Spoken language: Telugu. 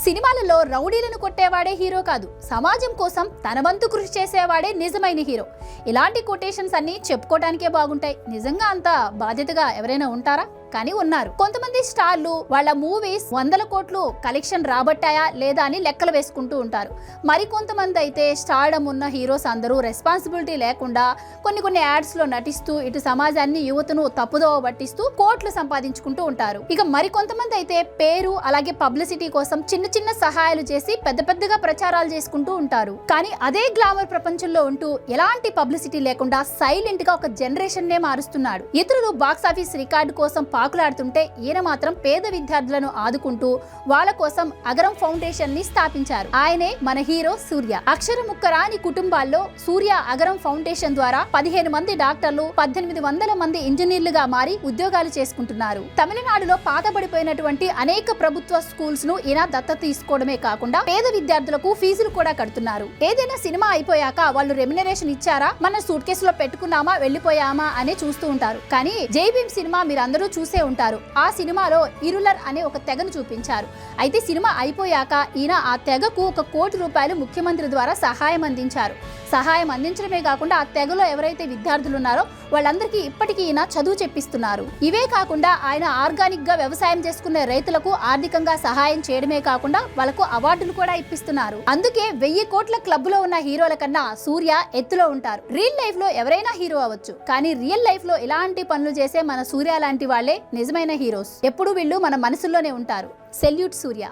సినిమాలలో రౌడీలను కొట్టేవాడే హీరో కాదు, సమాజం కోసం తన వంతు కృషి చేసేవాడే నిజమైన హీరో. ఇలాంటి కొటేషన్స్ అన్ని చెప్పుకోవడానికే బాగుంటాయి. నిజంగా అంత బాధ్యతగా ఎవరైనా ఉంటారా? కానీ ఉన్నారు. కొంతమంది స్టార్లు వాళ్ళ మూవీస్ 100 కోట్లు కలెక్షన్ రాబట్టాయా లేదా అని లెక్కలు వేసుకుంటూ ఉంటారు. మరి కొంతమంది అయితే స్టార్డమ్ ఉన్న హీరోస్ అందరూ రెస్పాన్సిబిలిటీ లేకుండా కొన్ని యాడ్స్ లో నటిస్తూ ఇటు సమాజాన్ని యువతను తప్పుదోవ పట్టిస్తూ కోట్లు సంపాదించుకుంటూ ఉంటారు. ఇక మరి కొంతమంది అయితే పేరు అలాగే పబ్లిసిటీ కోసం చిన్న సహాయాలు చేసి పెద్దగా ప్రచారాలు చేసుకుంటూ ఉంటారు. కానీ అదే గ్లామర్ ప్రపంచంలో ఉంటూ ఎలాంటి పబ్లిసిటీ లేకుండా సైలెంట్ గా ఒక జనరేషన్ నే మారుస్తున్నాడు. ఇతరులు బాక్సాఫీస్ రికార్డు కోసం పాకులాడుతుంటే ఈయన మాత్రం పేద విద్యార్థులను ఆదుకుంటూ వాళ్ళ కోసం అగరం ఫౌండేషన్ ని స్థాపించారు. ఆయనే మన హీరో సూర్య. అక్షరం ముక్కరాని కుటుంబాల్లో సూర్య అగరం ఫౌండేషన్ ద్వారా 15 మంది డాక్టర్లు 1800 మంది ఇంజనీర్లుగా మారి ఉద్యోగాలు చేసుకుంటున్నారు. తమిళనాడులో పాతబడిపోయినటువంటి అనేక ప్రభుత్వ స్కూల్స్ ను ఈయన దత్తత తీసుకోవడమే కాకుండా పేద విద్యార్థులకు ఫీజులు కూడా కడుతున్నారు. ఏదైనా సినిమా అయిపోయాక వాళ్ళు రెమ్యునరేషన్ ఇచ్చారా, మన సూట్ కేసులో పెట్టుకున్నామా వెళ్ళిపోయామా అని చూస్తూ ఉంటారు. కానీ జై భీమ్ సినిమా మీరు అందరూ చూసే ఉంటారు. ఆ సినిమాలో ఇరులర్ అనే ఒక తెగను చూపించారు. అయితే సినిమా అయిపోయాక ఈయన ఆ తెగకు 1 కోటి రూపాయలు ముఖ్యమంత్రి ద్వారా సహాయం అందించారు. సహాయం అందించడమే కాకుండా ఆ తెగలో ఎవరైతే విద్యార్థులు ఉన్నారో వాళ్ళందరికీ ఇప్పటికీ ఈయన చదువు చెప్పిస్తున్నారు. ఇవే కాకుండా ఆయన ఆర్గానిక్ గా వ్యవసాయం చేసుకునే రైతులకు ఆర్థికంగా సహాయం చేయడమే కాకుండా వాళ్ళకు అవార్డులు కూడా ఇప్పిస్తున్నారు. అందుకే 1000 కోట్ల క్లబ్ లో ఉన్న హీరోల కన్నా సూర్య ఎత్తులో ఉంటారు. రియల్ లైఫ్ లో ఎవరైనా హీరో అవ్వచ్చు, కానీ రియల్ లైఫ్ లో ఇలాంటి పనులు చేసే మన సూర్య లాంటి వాళ్ళే నిజమైన హీరోస్. ఎప్పుడు వీళ్ళు మన మనసుల్లోనే ఉంటారు. సెల్యూట్ సూర్య.